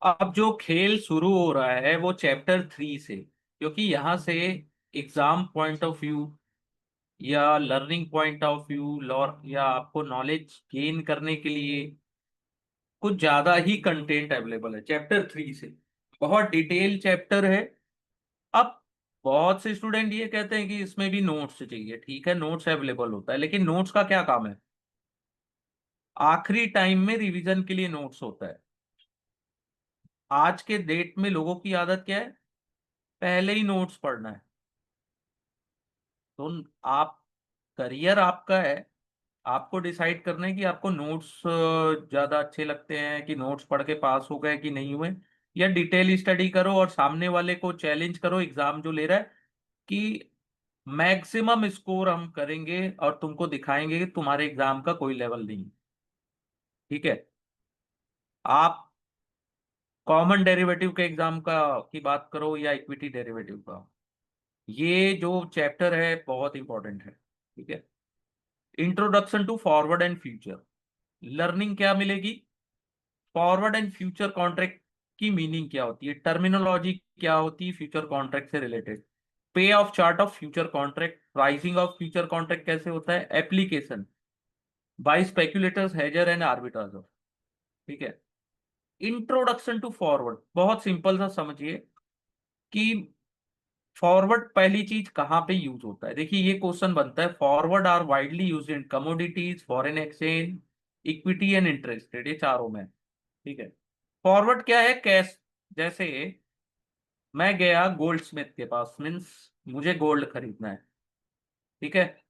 अब जो खेल शुरू हो रहा है वो चैप्टर 3 से, क्योंकि यहाँ से एग्जाम पॉइंट ऑफ व्यू या लर्निंग पॉइंट ऑफ व्यू या आपको नॉलेज गेन करने के लिए कुछ ज्यादा ही कंटेंट अवेलेबल है चैप्टर 3 से। बहुत डिटेल चैप्टर है। अब बहुत से स्टूडेंट ये कहते हैं कि इसमें भी नोट्स चाहिए। ठीक है, नोट्स अवेलेबल होता है, लेकिन नोट्स का क्या काम है? आखिरी टाइम में रिवीजन के लिए नोट्स होता है। आज के डेट में लोगों की आदत क्या है? पहले ही नोट्स पढ़ना है। तो आप, करियर आपका है, आपको डिसाइड करना है कि आपको नोट्स ज्यादा अच्छे लगते हैं कि नोट्स पढ़ के पास हो गए कि नहीं हुए, या डिटेल स्टडी करो और सामने वाले को चैलेंज करो, एग्जाम जो ले रहा है, कि मैक्सिमम स्कोर हम करेंगे और तुमको दिखाएंगे कि तुम्हारे एग्जाम का कोई लेवल नहीं। ठीक है। आप कॉमन डेरिवेटिव के एग्जाम का की बात करो या इक्विटी डेरिवेटिव का, ये जो चैप्टर है बहुत इंपॉर्टेंट है। ठीक है। Introduction to forward and future learning क्या मिलेगी? फॉरवर्ड एंड फ्यूचर कॉन्ट्रैक्ट की मीनिंग क्या होती है, टर्मिनोलॉजी क्या होती है फ्यूचर कॉन्ट्रैक्ट से related, pay off chart of future contract, pricing of future contract कैसे होता है, application by speculators, hedger and arbitrager. ठीक है। इंट्रोडक्शन टू फॉरवर्ड बहुत सिंपल सा समझिए कि फॉरवर्ड पहली चीज कहाँ पे यूज होता है। देखिए ये क्वेश्चन बनता है, forward are widely use in commodities, foreign exchange, equity and interest rate, ये चारों में। ठीक है। फॉरवर्ड क्या है? कैश। जैसे मैं गया गोल्ड स्मिथ के पास, मीन्स मुझे गोल्ड खरीदना है। ठीक है।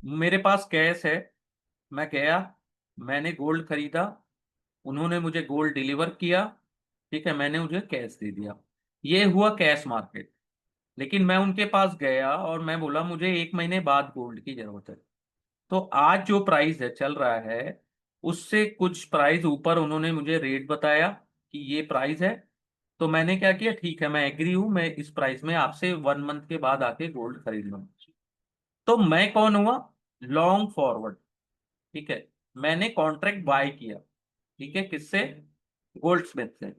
मेरे पास कैश है, मैं गया, मैंने गोल्ड खरीदा, उन्होंने मुझे गोल्ड डिलीवर किया। ठीक है, मैंने मुझे कैश दे दिया। ये हुआ कैश मार्केट। लेकिन मैं उनके पास गया और मैं बोला मुझे 1 महीने बाद गोल्ड की जरूरत है। तो आज जो प्राइस है चल रहा है, उससे कुछ प्राइस ऊपर उन्होंने मुझे रेट बताया कि ये प्राइस है। तो मैंने क्या किया, ठीक है मैं एग्री हूं, मैं इस प्राइस में आपसे 1 मंथ के बाद आके गोल्ड खरीद लूंगा। तो मैं कौन हुआ? Long forward. ठीक है। मैंने कॉन्ट्रैक्ट बाय किया। ठीक है, किससे? गोल्ड स्मिथ से।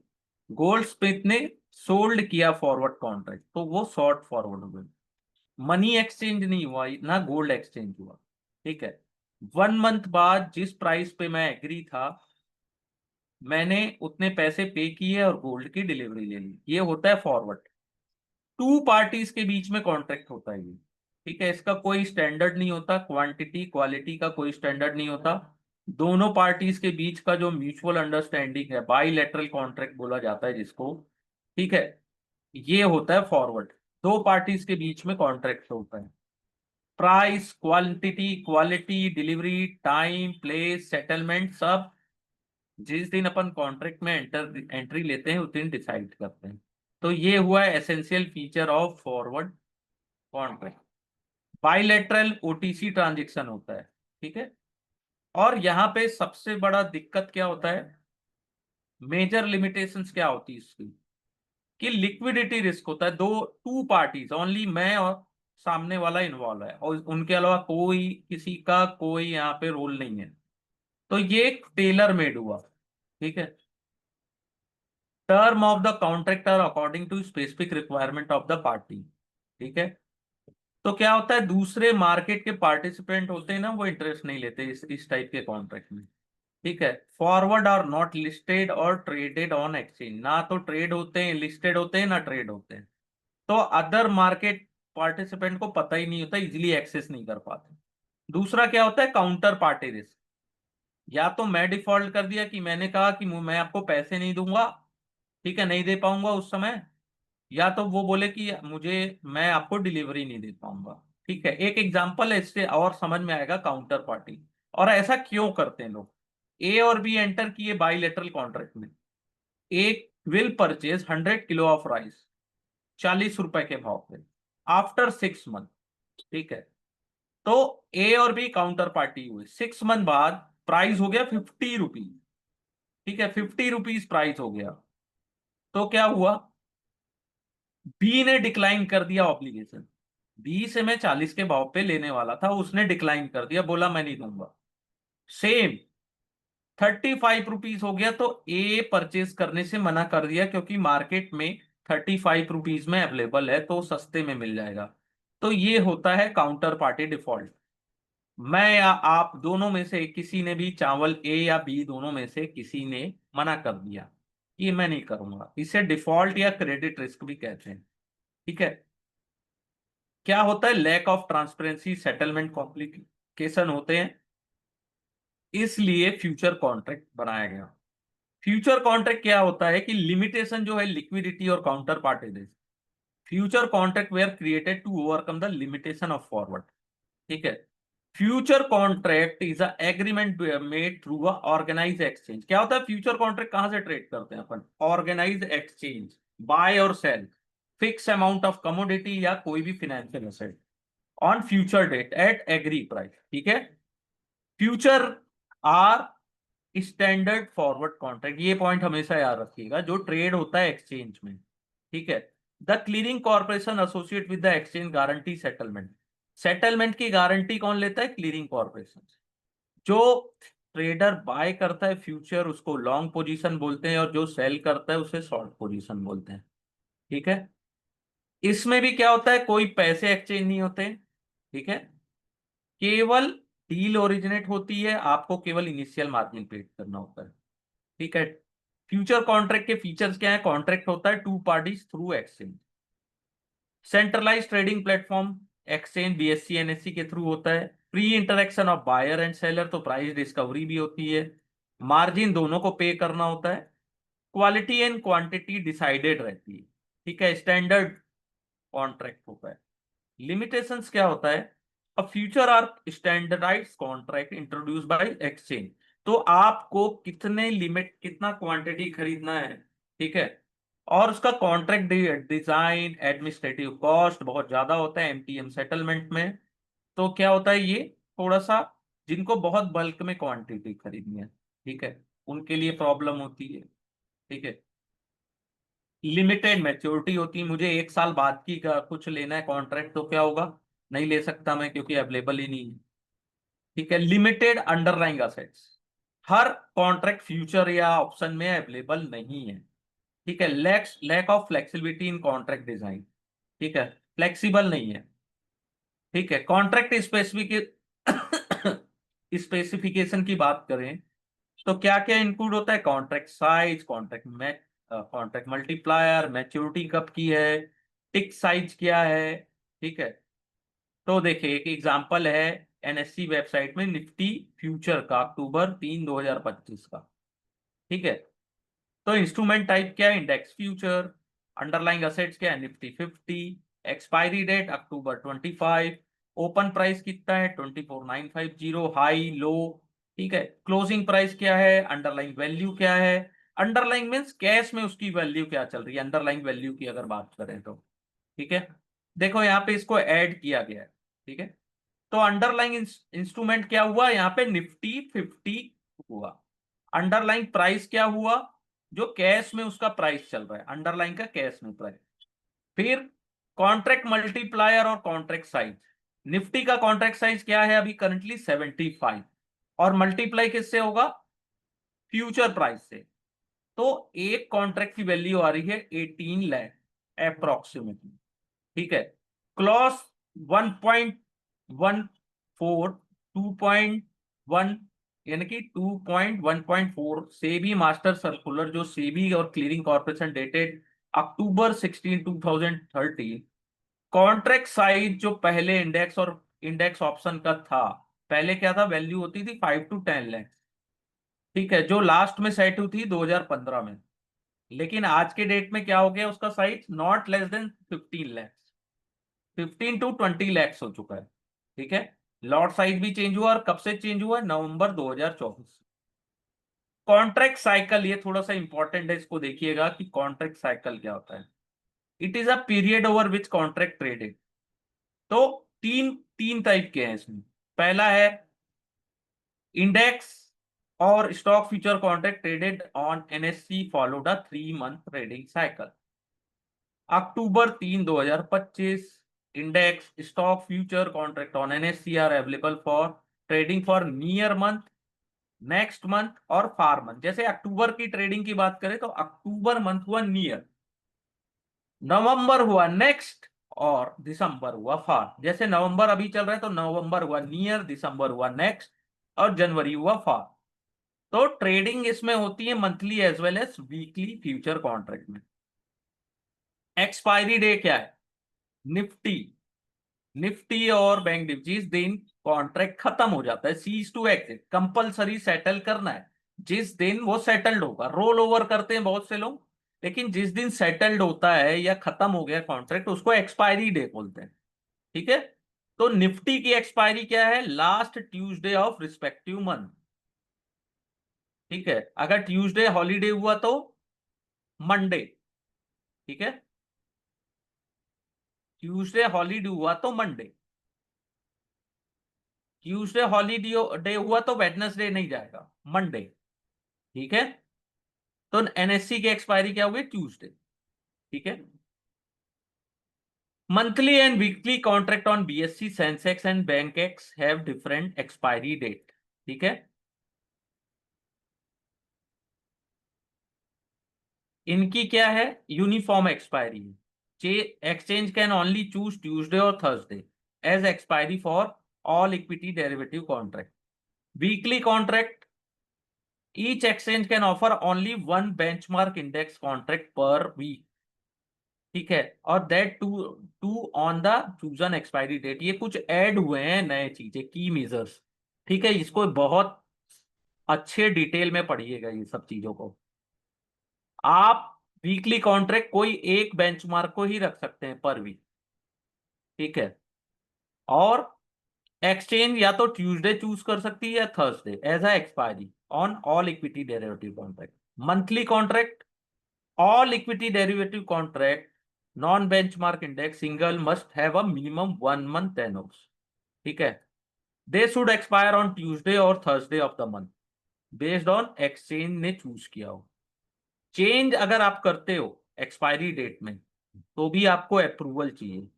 गोल्ड स्मिथ ने सोल्ड किया फॉरवर्ड कॉन्ट्रैक्ट, तो वो शॉर्ट फॉरवर्ड हो गई। मनी एक्सचेंज नहीं हुआ, ना गोल्ड एक्सचेंज हुआ। ठीक है। 1 मंथ बाद जिस प्राइस पे मैं एग्री था, मैंने उतने पैसे पे किए और गोल्ड की डिलीवरी ले ली। ये होता है फॉरवर्ड। टू पार्टीज के बीच में कॉन्ट्रैक्ट होता है ये। ठीक है, इसका कोई स्टैंडर्ड नहीं होता, क्वांटिटी क्वालिटी का कोई स्टैंडर्ड नहीं होता। दोनों पार्टीज के बीच का जो म्यूचुअल अंडरस्टैंडिंग है, बाईलैटरल कॉन्ट्रैक्ट बोला जाता है जिसको। ठीक है। ये होता है फॉरवर्ड। दो पार्टीज के बीच में कॉन्ट्रैक्ट होता है। Price, quantity, quality, delivery, time, place, settlement सब जिस दिन अपन कॉन्ट्रैक्ट में एंट्री लेते हैं उस दिन डिसाइड करते हैं। तो ये हुआ essential feature of forward contract. Bilateral OTC transaction होता है। ठीक है। और यहाँ पे सबसे बड़ा दिक्कत क्या होता है, मेजर लिमिटेशंस क्या होती है इसकी, कि लिक्विडिटी रिस्क होता है। दो, टू पार्टीज ओनली, मैं और सामने वाला इन्वॉल्व है, और उनके अलावा कोई, किसी का कोई यहाँ पे रोल नहीं है। तो ये टेलर मेड हुआ। ठीक है। Term of the contract are according to specific requirement of the party. ठीक है। तो क्या होता है, दूसरे मार्केट के पार्टिसिपेंट होते हैं ना, वो इंटरेस्ट नहीं लेते इस टाइप के कॉन्ट्रैक्ट में। ठीक है। फॉरवर्ड आर नॉट लिस्टेड और ट्रेडेड ऑन एक्सचेंज, ना तो ट्रेड होते हैं, लिस्टेड होते हैं, ना ट्रेड होते हैं। तो अदर मार्केट पार्टिसिपेंट को पता ही नहीं होता, इजिली एक्सेस नहीं कर पाते। दूसरा क्या होता है, काउंटर पार्टी रिस्क। या तो मैं डिफॉल्ट कर दिया कि मैंने कहा कि मैं आपको पैसे नहीं दूंगा, ठीक है, नहीं दे पाऊंगा उस समय, या तो वो बोले कि मुझे, मैं आपको डिलीवरी नहीं दे पाऊंगा। ठीक है, एक एग्जांपल है, इससे और समझ में आएगा काउंटर पार्टी। और ऐसा क्यों करते हैं लोग? ए और बी एंटर किए बाईलेटरल कॉन्ट्रैक्ट में। एक will purchase 100 kilo of rice 40 रुपए के भाव पे आफ्टर 6 मंथ। ठीक है। तो ए और बी काउंटर पार्टी हुए, 6 मंथ बाद प्राइस हो गया 50 रुपीज। ठीक है, 50 रुपीज प्राइस हो गया। तो क्या हुआ, बी ने डिक्लाइन कर दिया ऑब्लिगेशन। बी से मैं 40 के भाव पे लेने वाला था, उसने डिक्लाइन कर दिया, बोला मैं नहीं दूंगा। सेम ₹35 हो गया, तो ए परचेज करने से मना कर दिया क्योंकि मार्केट में ₹35 में अवेलेबल है, तो सस्ते में मिल जाएगा। तो ये होता है काउंटर पार्टी डिफॉल्ट। मैं या आप दोनों में से किसी ने भी, चावल ए या बी दोनों में से किसी ने मना कर दिया, ये मैं नहीं करूंगा, इसे डिफॉल्ट या क्रेडिट रिस्क भी कहते हैं। ठीक है। क्या होता है, lack of transparency, settlement complication होते हैं, इसलिए फ्यूचर कॉन्ट्रैक्ट बनाया गया। फ्यूचर कॉन्ट्रैक्ट क्या होता है कि लिमिटेशन जो है लिक्विडिटी और counter party risk. Future contract were created to overcome the limitation of forward. ठीक है। Future contract is a agreement made through a organise exchange. क्या होता है, फ्यूचर कॉन्ट्रैक्ट कहां से ट्रेड करते हैं अपन, ऑर्गेनाइज एक्सचेंज, बाय और sell fix amount of commodity या कोई भी financial asset on future date at agree price. ठीक है। Future are standard forward contract, ये पॉइंट हमेशा याद रखिएगा, जो ट्रेड होता है एक्सचेंज में। ठीक है। The clearing corporation associate with the exchange guarantee settlement. Settlement की गारंटी कौन लेता है, क्लीयरिंग कॉर्पोरेशन। जो ट्रेडर बाय करता है फ्यूचर उसको लॉन्ग पोजीशन बोलते हैं, और जो सेल करता है उसे शॉर्ट पोजीशन बोलते हैं। ठीक है। इसमें भी क्या होता है, कोई पैसे एक्सचेंज नहीं होते। ठीक है। केवल डील ओरिजिनेट होती है, आपको केवल इनिशियल मार्जिन पेड करना होता है। ठीक है। फ्यूचर कॉन्ट्रैक्ट के फीचर्स क्या है, कॉन्ट्रैक्ट होता है two parties through exchange. Centralise trading platform, exchange BSC NSC के थ्रू होता है। Pre interaction of buyer and seller, तो प्राइस डिस्कवरी भी होती है। मार्जिन दोनों को पे करना होता है। क्वालिटी एंड क्वांटिटी डिसाइडेड रहती है। ठीक है। स्टैंडर्ड कॉन्ट्रैक्ट होता है। लिमिटेशंस क्या होता है, a future are standardised contract introduce by exchange. तो आपको कितने लिमिट, कितना क्वांटिटी खरीदना है। ठीक है। और उसका कॉन्ट्रैक्ट डिजाइन, एडमिनिस्ट्रेटिव कॉस्ट बहुत ज्यादा होता है एमटीएम सेटलमेंट में। तो क्या होता है ये, थोड़ा सा जिनको बहुत बल्क में क्वांटिटी खरीदनी है, ठीक है, उनके लिए प्रॉब्लम होती है। ठीक है। लिमिटेड मैच्योरिटी होती है, मुझे 1 साल बाद की का कुछ लेना है कॉन्ट्रैक्ट, तो क्या होगा, नहीं ले सकता मैं क्योंकि अवेलेबल ही नहीं है। ठीक है। लिमिटेड अंडरलाइंग असेट्स, हर कॉन्ट्रैक्ट फ्यूचर या ऑप्शन में अवेलेबल नहीं है। ठीक है। Lacks lack of flexibility in contract design. ठीक है। फ्लेक्सिबल नहीं है। ठीक है। कॉन्ट्रैक्ट स्पेसिफिक स्पेसिफिकेशन की बात करें तो क्या क्या इंक्लूड होता है, कॉन्ट्रैक्ट साइज, कॉन्ट्रैक्ट में कॉन्ट्रैक्ट मल्टीप्लायर, मैच्योरिटी कब की है, टिक साइज क्या है। ठीक है। तो देखिए एक एग्जांपल है एनएससी वेबसाइट में निफ्टी फ्यूचर का अक्टूबर 3, 2025 का। ठीक है। तो इंस्ट्रूमेंट टाइप क्या है, इंडेक्स फ्यूचर। अंडरलाइंग असेट्स क्या है, Nifty 50। Expiry date October 25। Open price कितना है, 24,950, हाई लो। ठीक है। क्लोजिंग प्राइस क्या है, अंडरलाइंग वैल्यू क्या है। अंडरलाइंग मीन्स कैश में उसकी वैल्यू क्या चल रही है, अंडरलाइंग वैल्यू की अगर बात करें तो। ठीक है। देखो यहाँ पे इसको ऐड किया गया है। ठीक है। तो अंडरलाइंग इंस्ट्रूमेंट क्या हुआ, यहाँ पे निफ्टी 50 हुआ। अंडरलाइंग प्राइस क्या हुआ, जो कैश में उसका प्राइस चल रहा है, अंडरलाइन का कैश में प्राइस। फिर कॉन्ट्रैक्ट मल्टीप्लायर और कॉन्ट्रैक्ट साइज। निफ्टी का कॉन्ट्रैक्ट साइज क्या है अभी करंटली 75, और मल्टीप्लाई किससे होगा, फ्यूचर प्राइस से। तो एक कॉन्ट्रैक्ट की वैल्यू आ रही है 18 लाख अप्रोक्सीमेटली। ठीक है। क्लॉस 1.14, 2.1, यानी कि 2.1.4 सेबी मास्टर सर्कुलर, जो सेबी और clearing corporation dated October 16, 2013। Contract size जो पहले इंडेक्स और इंडेक्स ऑप्शन का था, पहले क्या था, वैल्यू होती थी 5 to 10 लाख। ठीक है। जो लास्ट में सेट हुई थी 2015 में। लेकिन आज के डेट में क्या हो गया, उसका size not less than 15 lakh, 15 to 20 lakh हो चुका है। ठीक है। लॉट साइज भी चेंज हुआ, और कब से चेंज हुआ, नवंबर 2024। कॉन्ट्रैक्ट साइकिल, ये थोड़ा सा इंपॉर्टेंट है, इसको देखिएगा कि कॉन्ट्रैक्ट साइकिल क्या होता है। It is a period over which contract traded. तो तीन तीन टाइप के हैं इसमें। पहला है इंडेक्स और stock future contract traded on NSC followed a 3 month trading cycle. October 3, 2025। Index stock future contract on NSC are available for trading for near month next month और फार मंथ। जैसे अक्टूबर की trading की बात करें तो अक्टूबर month हुआ near, नवंबर हुआ next, और दिसंबर हुआ फार। जैसे नवंबर अभी चल रहा है तो नवंबर हुआ नियर, दिसंबर हुआ नेक्स्ट, और जनवरी हुआ फार। तो ट्रेडिंग इसमें होती है monthly as well as weekly future contract में। एक्सपायरी डे क्या है? निफ्टी, निफ्टी और बैंक निफ्टी, जिस दिन कॉन्ट्रैक्ट खत्म हो जाता है, cease to exit, compulsory settle करना है, जिस दिन वो सेटल्ड होगा। रोल ओवर करते हैं बहुत से लोग, लेकिन जिस दिन सेटल्ड होता है या खत्म हो गया कॉन्ट्रैक्ट, उसको एक्सपायरी डे बोलते हैं। ठीक है। तो निफ्टी की एक्सपायरी क्या है? Last Tuesday of respective month. ठीक है। अगर ट्यूसडे हॉलीडे हुआ तो मंडे। ठीक है। ट्यूसडे हॉलीडे हुआ तो मंडे। ट्यूसडे हॉलीडे डे हुआ तो वेडनेसडे नहीं जाएगा, मंडे। ठीक है। तो एनएससी की एक्सपायरी क्या हुई? ट्यूसडे। ठीक है। Monthly and weekly contract on BSC, Sensex and Bankex have different expiry date. ठीक है। इनकी क्या है? यूनिफॉर्म एक्सपायरी है। Exchange can only choose Tuesday और Thursday as expiry for all equity derivative contract. Weekly contract, each exchange can offer only one benchmark index contract per week. ठीक है। और that too to on the chosen expiry date. ये कुछ add हुए हैं नए चीजें, की मेजर्स। ठीक है। इसको बहुत अच्छे डिटेल में पढ़िएगा ये सब चीजों को। आप वीकली कॉन्ट्रैक्ट कोई एक बेंचमार्क को ही रख सकते हैं पर वीक। ठीक है। और एक्सचेंज या तो ट्यूसडे चूज कर सकती है या Thursday as a expiry on all equity derivative contract. Monthly contract, all equity derivative contract non-benchmark index single must have a minimum 1 month tenors। ठीक है। they should expire on Tuesday or Thursday of the month based on exchange ने choose किया हो। Change अगर आप करते हो expiry date में तो भी आपको अप्रूवल चाहिए।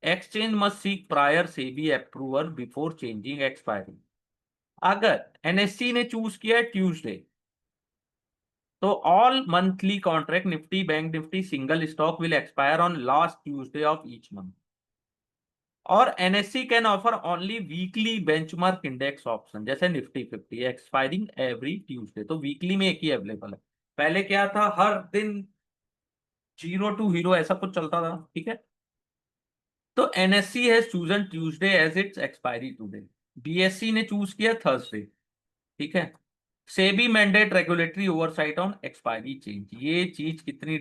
एक्सचेंज मस्ट सीक प्रायर से भी अप्रूवल बिफोर चेंजिंग एक्सपायरी। अगर एनएससी ने चूज किया है ट्यूसडे, तो all monthly contract Nifty bank Nifty single stock will expire on last Tuesday of each month. और NSC can offer only weekly benchmark index option जैसे Nifty 50 expiring every Tuesday. तो weekly में एक ही available है। पहले क्या था, हर दिन जीरो टू हीरो ऐसा कुछ चलता था। ठीक है। तो NSC has chosen Tuesday as its expiry today, BSC ने चूज किया थर्सडे। ठीक है। SEBI mandate regulatory oversight on expiry change. ये चीज कितनी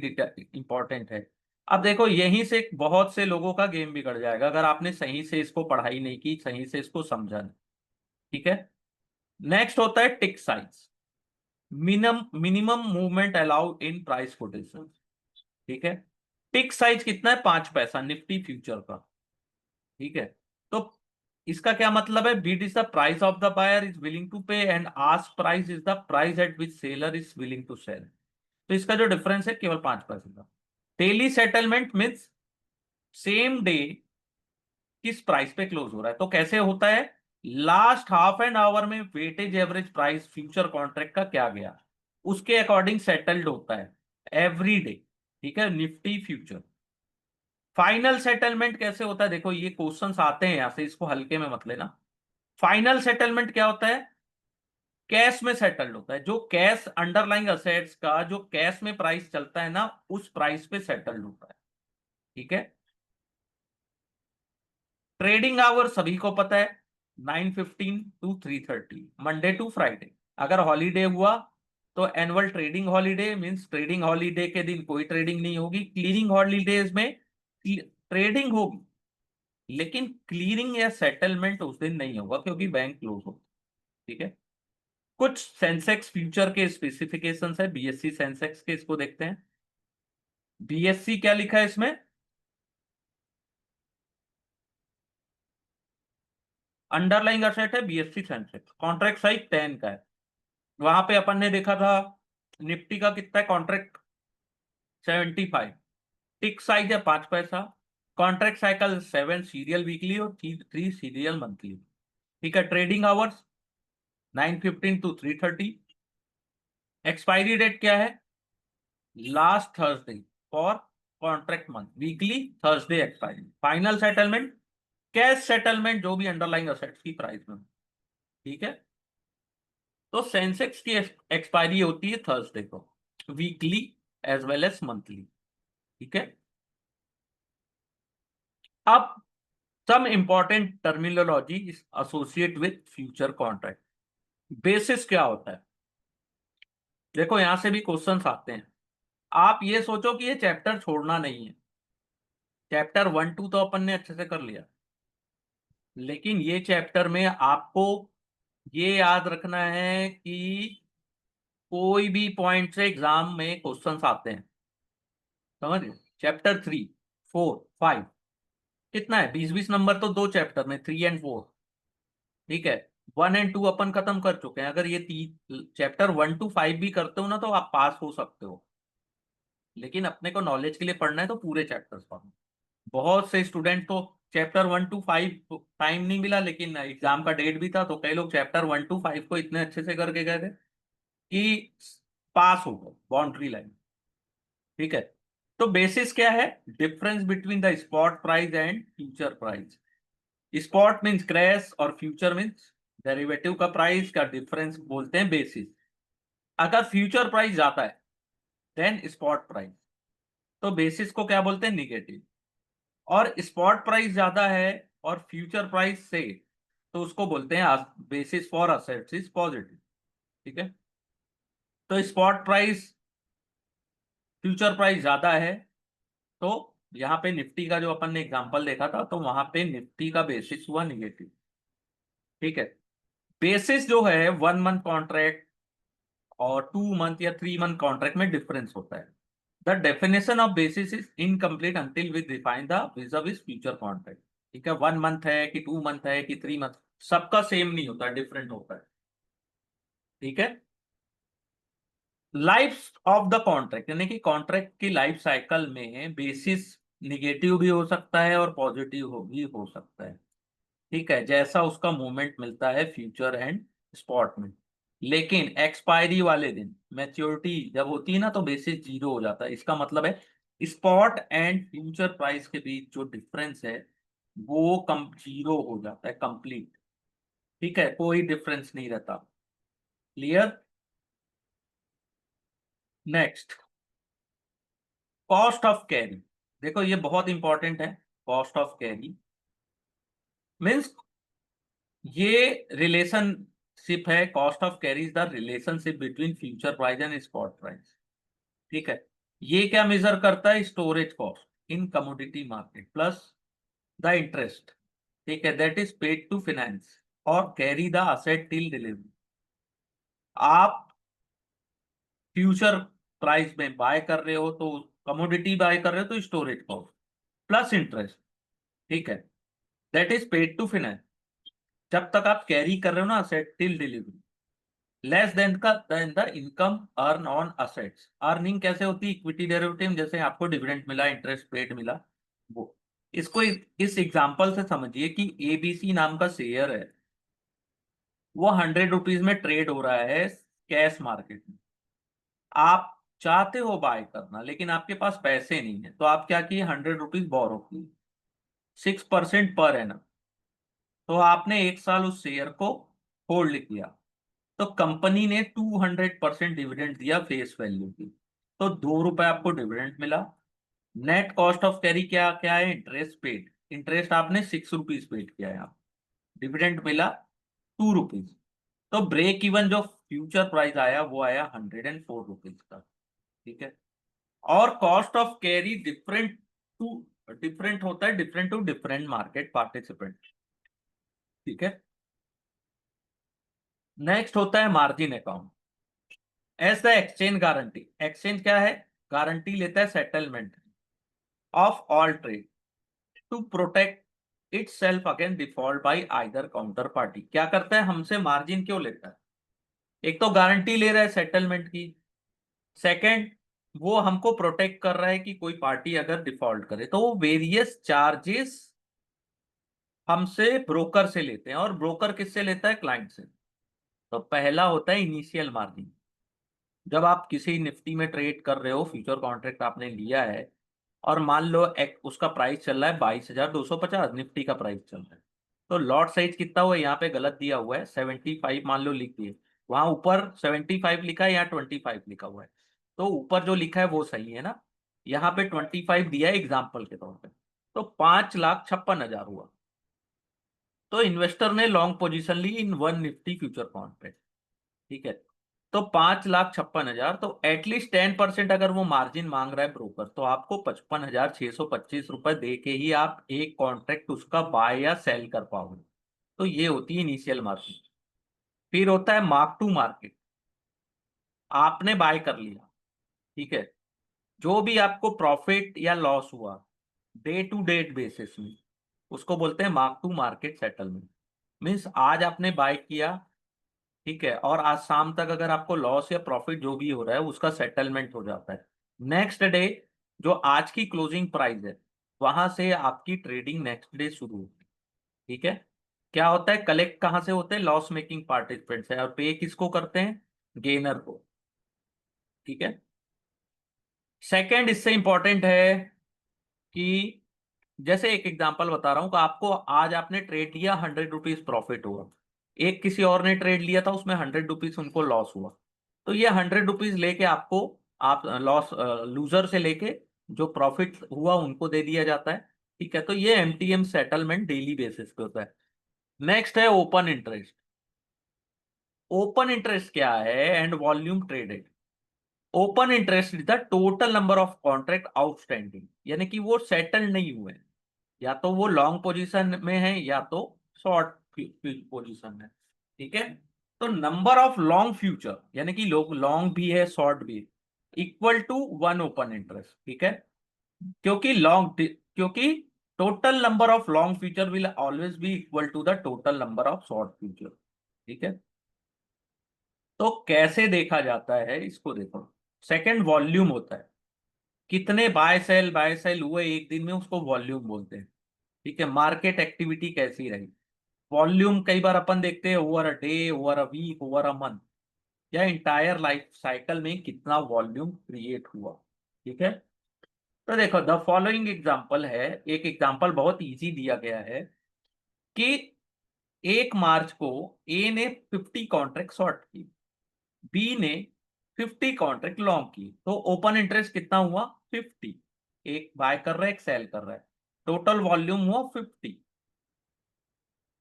इंपॉर्टेंट है। अब देखो यहीं से बहुत से लोगों का गेम बिगड़ जाएगा अगर आपने सही से इसको पढ़ाई नहीं की, सही से इसको समझा नहीं। ठीक है। नेक्स्ट होता है टिक size, minimum minimum movement allowed in price quotation. ठीक है। टिक साइज कितना है? 5 पैसा निफ्टी फ्यूचर का। ठीक है। तो इसका क्या मतलब है? Bid is the price of the buyer is willing to pay and ask price is the price at which seller is willing to sell. तो इसका जो डिफरेंस है केवल 5 पैसे का। Daily settlement means same day किस प्राइस पे close हो रहा है। तो कैसे होता है? लास्ट हाफ एन आवर में weightage average price future contract का क्या गया, उसके अकॉर्डिंग सेटल्ड होता है एवरी डे। ठीक है। Nifty future. फाइनल सेटलमेंट कैसे होता है? देखो ये क्वेश्चंस आते हैं यहां से, इसको हल्के में मत लेना। फाइनल सेटलमेंट क्या होता है? कैश में सेटल्ड होता है। जो कैश अंडरलाइंग असेट्स का जो कैश में प्राइस चलता है ना, उस प्राइस पे सेटल्ड होता है। ठीक है। ट्रेडिंग आवर सभी को पता है, 9:15 टू 3:30 मंडे टू फ्राइडे। अगर हॉलीडे हुआ तो annual trading holiday means trading holiday के दिन कोई ट्रेडिंग नहीं होगी। क्लीनिंग हॉलीडेज में ट्रेडिंग होगी, लेकिन क्लियरिंग या सेटलमेंट उस दिन नहीं होगा क्योंकि बैंक क्लोज होगा। ठीक है। कुछ सेंसेक्स फ्यूचर के स्पेसिफिकेशंस है बीएससी सेंसेक्स के, इसको देखते हैं। बीएससी क्या लिखा है इसमें? अंडरलाइंग असेट है बीएससी सेंसेक्स। कॉन्ट्रैक्ट साइज 10 का है। वहां पे अपन ने देखा था निफ्टी का कितना है कॉन्ट्रैक्ट? 75। टिक साइज है 5 पैसा। कॉन्ट्रैक्ट साइकिल 7 सीरियल वीकली और 3 सीरियल मंथली। ठीक है। Trading hours 9:15 to 3:30। Expiry date क्या है? Last Thursday for contract month, weekly Thursday expiry. Final settlement cash settlement, जो भी अंडरलाइंग असेट्स की प्राइस में। ठीक है, तो सेंसेक्स की एक्सपायरी होती है थर्सडे को, weekly as well as monthly. ठीक है, अब some important terminology associate with future contract. Basis क्या होता है? देखो यहां से भी क्वेश्चंस आते हैं। आप ये सोचो कि ये चैप्टर छोड़ना नहीं है, चैप्टर 1 2 तो अपन ने अच्छे से कर लिया, लेकिन ये चैप्टर में आपको ये याद रखना है कि कोई भी पॉइंट से एग्जाम में क्वेश्चंस आते हैं। समझ गए? चैप्टर 3 4 5 कितना है, 20 20 नंबर तो दो चैप्टर में, 3 और 4। ठीक है, 1 और 2 अपन खत्म कर चुके हैं। अगर ये चैप्टर 1 to 5 भी करते हो ना तो आप पास हो सकते हो, लेकिन अपने को नॉलेज के लिए पढ़ना है तो पूरे चैप्टर्स पढ़ना। बहुत से स्टूडेंट तो चैप्टर 1 to 5 टाइम नहीं मिला, लेकिन एग्जाम का डेट भी था, तो कई लोग चैप्टर 1 to 5 को इतने अच्छे से करके गए थे कि पास हो गए बाउंड्री लाइन। ठीक है, तो बेसिस क्या है? Difference between the spot price and future price. Spot means crash और फ्यूचर मीन्स डेरिवेटिव का प्राइस का डिफरेंस बोलते हैं बेसिस। अगर फ्यूचर प्राइस जाता है देन स्पॉट प्राइस, तो बेसिस को क्या बोलते हैं? निगेटिव। और स्पॉट प्राइस ज्यादा है और फ्यूचर प्राइस से, तो उसको बोलते हैं basis for assets is positive. ठीक है, तो स्पॉट प्राइस फ्यूचर प्राइस ज्यादा है, तो यहाँ पे निफ्टी का जो अपन ने एग्जांपल देखा था, तो वहां पे निफ्टी का बेसिस हुआ निगेटिव। ठीक है, बेसिस जो है 1 मंथ कॉन्ट्रैक्ट और 2 मंथ या 3 मंथ कॉन्ट्रैक्ट में डिफरेंस होता है। The definition of basis is incomplete until we define the vis-a-vis future contract. ठीक है, 1 मंथ है कि 2 मंथ है कि 3 मंथ, सबका सेम नहीं होता, डिफरेंट होता है। ठीक है, लाइफ ऑफ द कॉन्ट्रैक्ट, यानी कि कॉन्ट्रैक्ट की लाइफ साइकिल में बेसिस निगेटिव भी हो सकता है और पॉजिटिव भी हो सकता है। ठीक है, जैसा उसका मूवमेंट मिलता है फ्यूचर एंड स्पॉट में। लेकिन एक्सपायरी वाले दिन मैच्योरिटी जब होती है ना, तो बेसिस जीरो हो जाता है। इसका मतलब है स्पॉट एंड फ्यूचर प्राइस के बीच जो डिफरेंस है वो कम जीरो हो जाता है, कंप्लीट। ठीक है, कोई डिफरेंस नहीं रहता। Clear? Next, cost of carry. देखो ये बहुत इंपॉर्टेंट है। कॉस्ट ऑफ कैरी मीन्स ये रिलेशनशिप है। Cost of carry is the relationship between future price and spot price. ठीक है, ये क्या मेजर करता है? Storage cost in commodity market plus the interest. ठीक है, that is paid to finance और carry the asset till delivery. आप फ्यूचर प्राइस में बाय कर रहे हो तो कमोडिटी बाय कर रहे हो तो स्टोरेज कॉस्ट प्लस इंटरेस्ट। ठीक है, that is paid to finance जब तक आप कैरी कर रहे हो ना asset till delivery, less than the income earn on assets. Earning कैसे होती है? इक्विटी डेरिवेटिव, जैसे आपको डिविडेंड मिला, इंटरेस्ट पेड मिला, वो। इसको इस एग्जांपल से समझिए कि एबीसी नाम का शेयर है, वो 100 रुपीज में ट्रेड हो रहा है कैश मार्केट में। आप चाहते हो बाय करना, लेकिन आपके पास पैसे नहीं है, तो आप क्या किए? 100 रुपीज बोरो किए, 6% पर एनम। तो आपने 1 साल उस शेयर को होल्ड किया, तो कंपनी ने 200% डिविडेंड दिया फेस वैल्यू की, तो 2 रुपए आपको डिविडेंड मिला। नेट कॉस्ट ऑफ कैरी क्या क्या है? Interest paid. इंटरेस्ट आपने 6 रुपीज पेड किया है, आप डिविडेंड मिला 2 रुपीज। तो ब्रेक इवन जो फ्यूचर प्राइस आया वो आया 104 रुपीज का। ठीक है, और cost of carry to different होता है, different to different market participant. ठीक है, नेक्स्ट होता है margin account as the exchange guarantee. Exchange क्या है? गारंटी लेता है settlement of all trade to protect it self against default by either counter party. क्या करता है? हमसे मार्जिन क्यों लेता है? एक तो गारंटी ले रहा है सेटलमेंट की, सेकंड वो हमको प्रोटेक्ट कर रहा है कि कोई पार्टी अगर डिफॉल्ट करे तो वो वेरियस चार्जेस हमसे ब्रोकर से लेते हैं, और ब्रोकर किससे लेता है? क्लाइंट से। तो पहला होता है इनिशियल मार्जिन। जब आप किसी निफ्टी में ट्रेड कर रहे हो, फ्यूचर कॉन्ट्रैक्ट आपने लिया है, और मान लो एक उसका प्राइस चल रहा है 22,250, निफ्टी का प्राइस चल रहा है, तो लॉट साइज कितना हुआ है? यहाँ पे गलत दिया हुआ है, 75 मान लो लिख दिए, वहां ऊपर 75 लिखा है, यहाँ 25 लिखा हुआ है, तो ऊपर जो लिखा है वो सही है ना, यहाँ पे 25 दिया है एग्जाम्पल के तौर पे, तो 5,56,000 हुआ। तो इन्वेस्टर ने लॉन्ग पोजीशन ली in one Nifty future contract, ठीक है। तो 5,56,000, तो एटलीस्ट 10% अगर वो मार्जिन मांग रहा है ब्रोकर, तो आपको 55,625 रुपए दे के ही आप एक कॉन्ट्रैक्ट उसका बाय या सेल कर पाओगे। तो ये होती है इनिशियल मार्जिन। फिर होता है मार्क टू मार्केट। आपने बाय कर लिया, ठीक है, जो भी आपको प्रॉफिट या लॉस हुआ डे टू डेट बेसिस में, उसको बोलते हैं mark to market settlement. Means आज आपने बाय किया, ठीक है, और आज शाम तक अगर आपको लॉस या प्रॉफिट जो भी हो रहा है उसका सेटलमेंट हो जाता है। नेक्स्ट डे जो आज की क्लोजिंग प्राइस है, वहां से आपकी ट्रेडिंग नेक्स्ट डे शुरू होती है, ठीक है। क्या होता है, कलेक्ट कहां से होते हैं? लॉस मेकिंग पार्टिसिपेंट है, और पे किसको करते हैं? गेनर को, ठीक है। सेकंड इससे इंपॉर्टेंट है कि जैसे एक एग्जांपल बता रहा हूं कि आपको आज आपने ट्रेड लिया, 100 रुपीज प्रॉफिट हुआ, एक किसी और ने ट्रेड लिया था, उसमें 100 रुपीज उनको लॉस हुआ, तो ये 100 रुपीज लेके आपको, आप लॉस लूजर से लेके जो प्रॉफिट हुआ उनको दे दिया जाता है, ठीक है। तो ये एमटीएम सेटलमेंट डेली बेसिस पे होता है। नेक्स्ट है ओपन इंटरेस्ट। ओपन इंटरेस्ट क्या है? And volume traded. Open interest is the total number of contract outstanding, यानी कि वो सेटल नहीं हुए, या तो वो लॉन्ग पोजीशन में है या तो शॉर्ट पोजीशन है, ठीक है। तो नंबर ऑफ लॉन्ग फ्यूचर, यानी कि लोग लॉन्ग भी है शॉर्ट भी, equal to one open interest, ठीक है। क्योंकि total number of long future will always be equal to the total number of short future, ठीक है। तो कैसे देखा जाता है इसको देखो। सेकंड वॉल्यूम होता है, कितने बाय सेल हुए एक दिन में, उसको वॉल्यूम बोलते हैं, ठीक है। मार्केट एक्टिविटी कैसी रही, वॉल्यूम कई बार अपन देखते हैं over a day, over a week, over a month, या इंटायर लाइफ साइकिल में कितना वॉल्यूम क्रिएट हुआ, ठीक है। तो देखो द फॉलोइंग एग्जांपल है, एक एग्जांपल बहुत इजी दिया गया है कि 1 मार्च को ए ने 50 कॉन्ट्रैक्ट शॉर्ट की, बी ने 50 कॉन्ट्रैक्ट लॉन्ग की, तो ओपन इंटरेस्ट कितना हुआ? 50। एक बाय कर रहा है, एक सेल कर रहा है, टोटल वॉल्यूम हुआ 50।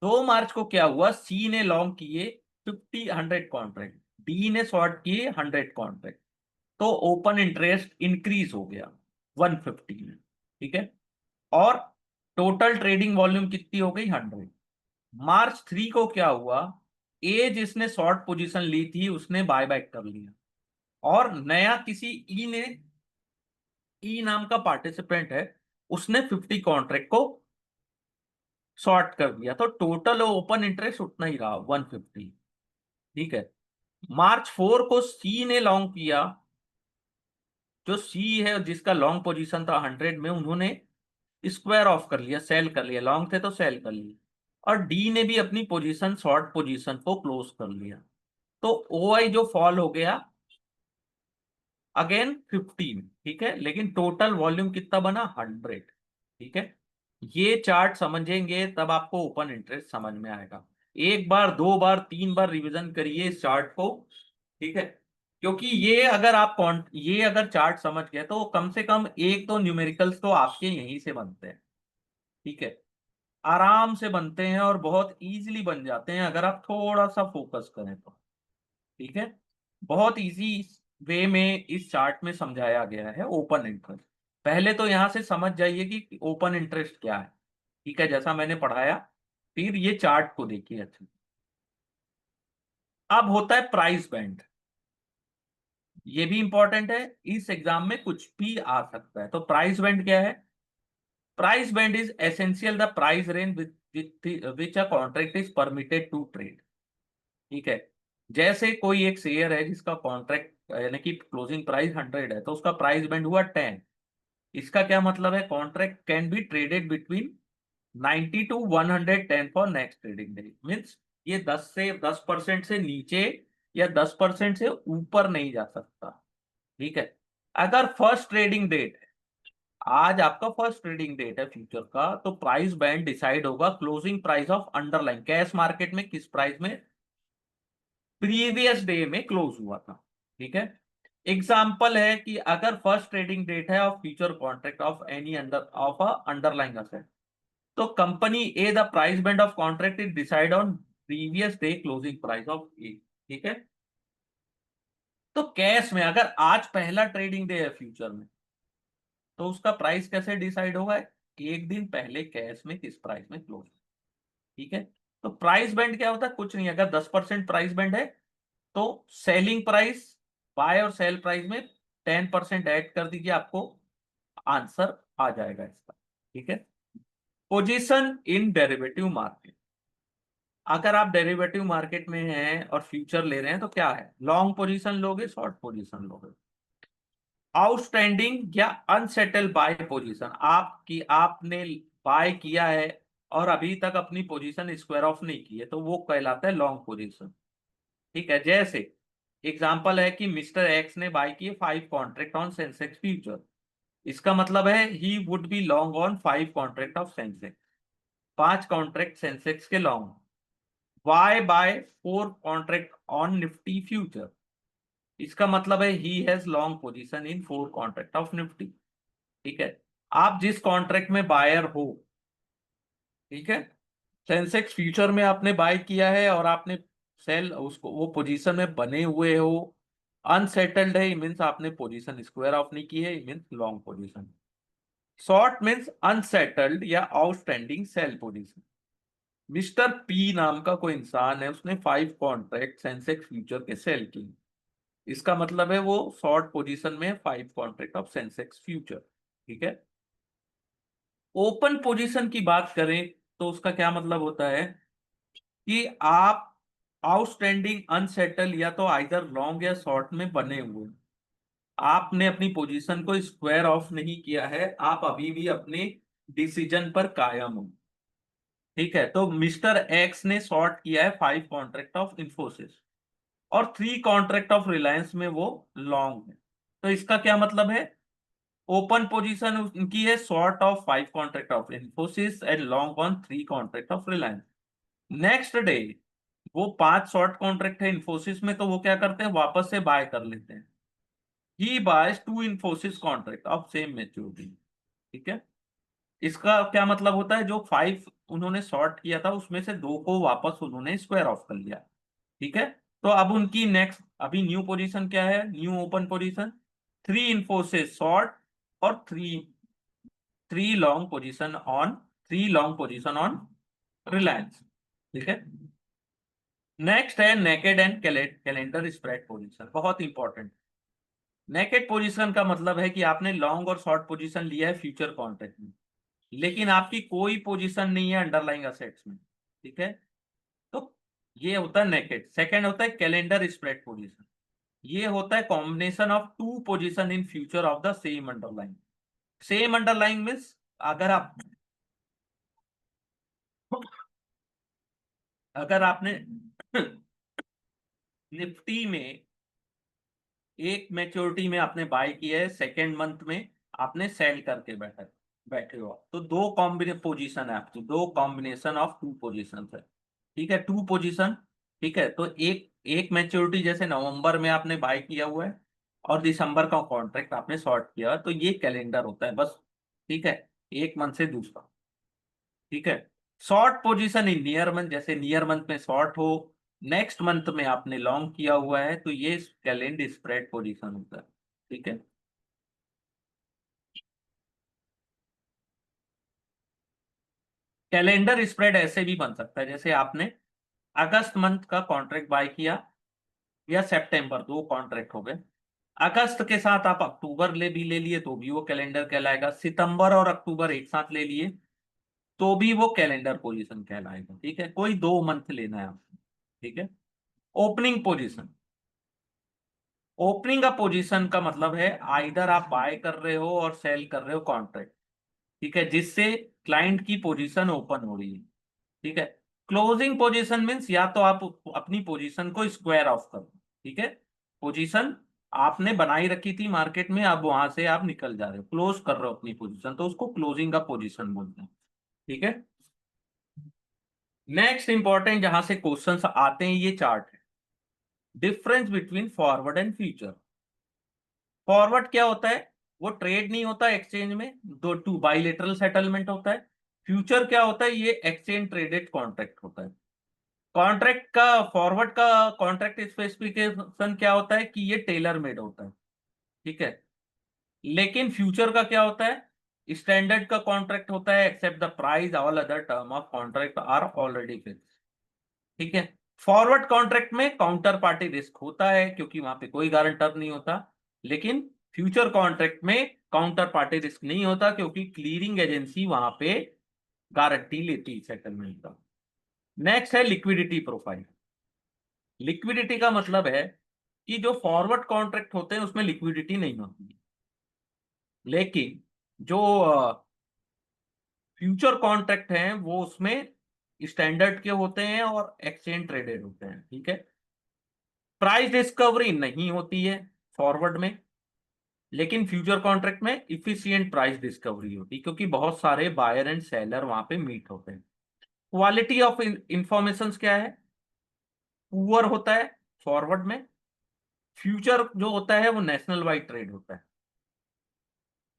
2 मार्च को क्या हुआ? सी ने लॉन्ग किए 100 कॉन्ट्रैक्ट, डी ने शॉर्ट किए 100 कॉन्ट्रैक्ट, तो ओपन इंटरेस्ट इंक्रीज हो गया 150 में, ठीक है। और टोटल ट्रेडिंग वॉल्यूम कितनी हो गई? 100। मार्च 3 को क्या हुआ? ए जिसने शॉर्ट पोजीशन ली थी उसने बाय बैक कर लिया, और नया किसी ई ने, ई नाम का पार्टिसिपेंट है, उसने 50 कॉन्ट्रैक्ट को शॉर्ट कर दिया, तो टोटल ओपन इंटरेस्ट उतना ही रहा 150, ठीक है। मार्च 4 को सी ने लॉन्ग किया, जो सी है जिसका लॉन्ग पोजीशन था 100 में, उन्होंने स्क्वायर ऑफ कर लिया, सेल कर लिया, लॉन्ग थे तो सेल कर लिया, और डी ने भी अपनी पोजीशन शॉर्ट पोजीशन को क्लोज कर लिया, तो ओ आई जो फॉल हो गया अगेन 15, ठीक है, लेकिन टोटल वॉल्यूम कितना बना? 100, ठीक है। ये चार्ट समझेंगे तब आपको ओपन इंटरेस्ट समझ में आएगा। एक बार, दो बार, तीन बार रिवीजन करिए इस चार्ट को, ठीक है, क्योंकि ये अगर चार्ट समझ गए तो कम से कम एक तो न्यूमेरिकल्स तो आपके यहीं से बनते हैं, ठीक है, आराम से बनते हैं और बहुत इजीली बन जाते हैं अगर आप थोड़ा सा फोकस करें तो, ठीक है। बहुत इजी वे में इस चार्ट में समझाया गया है ओपन इंटरेस्ट। पहले तो यहां से समझ जाइए कि ओपन इंटरेस्ट क्या है, ठीक है, जैसा मैंने पढ़ाया, फिर ये चार्ट को देखिए अच्छे। अब होता है प्राइस बैंड, ये भी इंपॉर्टेंट है, इस एग्जाम में कुछ भी आ सकता है। तो प्राइस बैंड क्या है? Price band is essential the price range which a contract is permitted to trade, ठीक है। जैसे कोई एक शेयर है जिसका कॉन्ट्रैक्ट यानी कि क्लोजिंग प्राइस 100 है, तो उसका प्राइस बैंड हुआ 10। इसका क्या मतलब है? Contract can be traded between 90 to 110 for next trading day, means ये 10% से नीचे या 10% से ऊपर नहीं जा सकता। ठीक है। अगर फर्स्ट ट्रेडिंग डेट है, आज आपका फर्स्ट ट्रेडिंग डेट है फ्यूचर का, तो प्राइस बैंड डिसाइड होगा closing price of underline cash market में, किस प्राइस में प्रीवियस डे में क्लोज हुआ था। ठीक है। एग्जाम्पल है कि अगर फर्स्ट ट्रेडिंग डेट है of future contract of any under of a underlying asset, तो company A the price band of contract is decide on previous day closing price of A. ठीक है। तो कैश में अगर आज पहला ट्रेडिंग डे है फ्यूचर में, तो उसका प्राइस कैसे डिसाइड होगा? एक दिन पहले कैश में किस प्राइस में क्लोज। ठीक है। तो प्राइस बैंड क्या होता है? कुछ नहीं, अगर 10% प्राइस बैंड है तो सेलिंग प्राइस, बाय और सेल प्राइस में 10% ऐड कर दीजिए, आपको आंसर आ जाएगा इसका। ठीक है। पोजीशन इन डेरिवेटिव मार्केट, अगर आप डेरिवेटिव मार्केट में हैं और फ्यूचर ले रहे हैं तो क्या है? लॉन्ग पोजीशन लोगे, शॉर्ट पोजीशन लोगे। आउटस्टैंडिंग या अनसेटल बाय पोजीशन, आपकी आपने बाय किया है और अभी तक अपनी पोजीशन स्क्वायर ऑफ नहीं की है, तो वो कहलाता है लॉन्ग पोजीशन। ठीक है। जैसे एग्जांपल है कि मिस्टर एक्स ने बाय किए 5 कॉन्ट्रैक्ट ऑन सेंसेक्स फ्यूचर, इसका मतलब है he would be long on 5 contract of Sensex, 5 contract Sensex के long. Y buy 4 contract on Nifty future, इसका मतलब है he has long position in 4 contract of Nifty. ठीक है। आप जिस कॉन्ट्रैक्ट में बायर हो, ठीक है, सेंसेक्स फ्यूचर में आपने बाय किया है और आपने सेल उसको वो पोजीशन में बने हुए हो, अनसेटल्ड है, मीन्स आपने पोजीशन स्क्वायर ऑफ नहीं की है, means long position. Short means unsettled या outstanding sell position. Mister P नाम का कोई इंसान है, उसने 5 कॉन्ट्रैक्ट सेंसेक्स फ्यूचर के सेल किए, इसका मतलब है वो शॉर्ट पोजीशन में 5 कॉन्ट्रैक्ट ऑफ सेंसेक्स फ्यूचर। ठीक है। ओपन पोजीशन की बात करें तो उसका क्या मतलब होता है कि आप आउटस्टैंडिंग अनसेटल या तो आइदर लॉन्ग या शॉर्ट में बने हुए, आपने अपनी पोजीशन को स्क्वायर ऑफ नहीं किया है, आप अभी भी अपने डिसीजन पर कायम हो। ठीक है। तो मिस्टर एक्स ने शॉर्ट किया है 5 कॉन्ट्रैक्ट ऑफ इंफोसिस और 3 कॉन्ट्रैक्ट ऑफ रिलायंस में वो लॉन्ग है, तो इसका क्या मतलब है? ओपन पोजीशन उनकी है short of 5 contract of Infosys and long on 3 contract of Reliance. Next day वो 5 शॉर्ट कॉन्ट्रैक्ट है इंफोसिस में, तो वो क्या करते हैं? वापस से बाय कर लेते हैं। ही बायस 2 Infosys contract of same maturity. ठीक है। इसका क्या मतलब होता है? जो 5 उन्होंने शॉर्ट किया था उसमें से 2 को वापस उन्होंने स्क्वायर ऑफ कर लिया। ठीक है। तो अब उनकी नेक्स्ट अभी न्यू पोजीशन क्या है? New open position 3 Infosys short और 3 लॉन्ग पोजीशन ऑन रिलायंस। ठीक है। नेक्स्ट है naked and calendar spread position, बहुत इंपॉर्टेंट। नेकेड पोजीशन का मतलब है कि आपने लॉन्ग और शॉर्ट पोजीशन लिया है फ्यूचर कॉन्ट्रैक्ट में, लेकिन आपकी कोई पोजीशन नहीं है अंडरलाइंग असेट्स में। ठीक है। तो ये होता है नेकेड। सेकंड होता है कैलेंडर स्प्रेड पोजीशन, ये होता है combination of 2 position in future of the same underlying. Same underlying means अगर आप अगर आपने निफ्टी में एक मैच्योरिटी में आपने बाय किया है, सेकेंड मंथ में आपने सेल करके बैठे बैठे हो, तो 2 कॉम्बिने पोजीशन है आपकी, 2 कॉम्बिनेशन ऑफ 2 पोजीशन है। ठीक है। 2 पोजीशन। ठीक है। तो एक एक मैच्योरिटी जैसे नवंबर में आपने बाय किया हुआ है और दिसंबर का कॉन्ट्रैक्ट आपने शॉर्ट किया है, तो ये कैलेंडर होता है बस। ठीक है। एक मंथ से दूसरा। ठीक है। Short position in near month, जैसे नियर मंथ में शॉर्ट हो, नेक्स्ट मंथ में आपने लॉन्ग किया हुआ है, तो ये कैलेंडर स्प्रेड पोजीशन होता है। ठीक है। कैलेंडर स्प्रेड ऐसे भी बन सकता है, जैसे आपने अगस्त मंथ का कॉन्ट्रैक्ट बाय किया या सितंबर, 2 कॉन्ट्रैक्ट हो गए। अगस्त के साथ आप अक्टूबर भी ले लिए तो भी वो कैलेंडर कहलाएगा, सितंबर और अक्टूबर एक साथ ले लिए तो भी वो कैलेंडर पोजीशन कहलाएगा। ठीक है। कोई 2 मंथ लेना है आपको। ठीक है। Opening position, opening a position का मतलब है आइदर आप बाय कर रहे हो और सेल कर रहे हो कॉन्ट्रैक्ट, ठीक है, जिससे क्लाइंट की पोजीशन ओपन हो रही है। ठीक है। क्लोजिंग पोजीशन मीन्स या तो आप अपनी पोजीशन को स्क्वायर ऑफ करो, ठीक है, पोजीशन आपने बनाई रखी थी मार्केट में, अब वहां से आप निकल जा रहे हो, क्लोज कर रहे हो अपनी पोजीशन, तो उसको क्लोजिंग का पोजीशन बोलते हैं, ठीक है। नेक्स्ट इंपॉर्टेंट जहां से क्वेश्चंस आते हैं, ये चार्ट है, difference between forward and future. Forward क्या होता है, वो ट्रेड नहीं होता एक्सचेंज में, दो टू बाइलेटरल सेटलमेंट होता है। फ्यूचर क्या होता है, ये एक्सचेंज ट्रेडेड कॉन्ट्रैक्ट होता है। कॉन्ट्रैक्ट का, फॉरवर्ड का कॉन्ट्रैक्ट स्पेसिफिकेशन क्या होता है कि ये टेलर मेड होता है, ठीक है। लेकिन फ्यूचर का क्या होता है, स्टैंडर्ड का कॉन्ट्रैक्ट होता है, except the price all other term of contract are already fix, ठीक है। फॉरवर्ड कॉन्ट्रैक्ट में काउंटर पार्टी रिस्क होता है क्योंकि वहां पे कोई गारंटर नहीं होता, लेकिन फ्यूचर कॉन्ट्रैक्ट में काउंटर पार्टी रिस्क नहीं होता क्योंकि क्लीयरिंग एजेंसी वहां पे गारंटी लेती है सेटलमेंट का। नेक्स्ट है लिक्विडिटी प्रोफाइल। लिक्विडिटी का मतलब है कि जो फॉरवर्ड कॉन्ट्रैक्ट होते हैं उसमें लिक्विडिटी नहीं होती, लेकिन जो फ्यूचर कॉन्ट्रैक्ट हैं वो उसमें स्टैंडर्ड के होते हैं और एक्सचेंज ट्रेडेड होते हैं, ठीक है। प्राइस डिस्कवरी नहीं होती है फॉरवर्ड में, लेकिन फ्यूचर कॉन्ट्रैक्ट में इफिशिएंट प्राइस डिस्कवरी होती है क्योंकि बहुत सारे बायर एंड सेलर वहां पे मीट होते हैं। क्वालिटी ऑफ इंफॉर्मेशन क्या है, पुअर होता है फॉरवर्ड में। फ्यूचर जो होता है वो नेशनल वाइड ट्रेड होता है।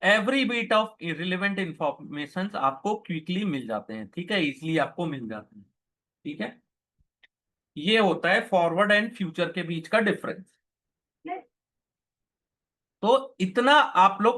Every bit of irrelevant information आपको क्विकली मिल जाते हैं, ठीक है, इजिली आपको मिल जाते हैं, ठीक है। ये होता है फॉरवर्ड एंड फ्यूचर के बीच का डिफरेंस। तो इतना आप लोग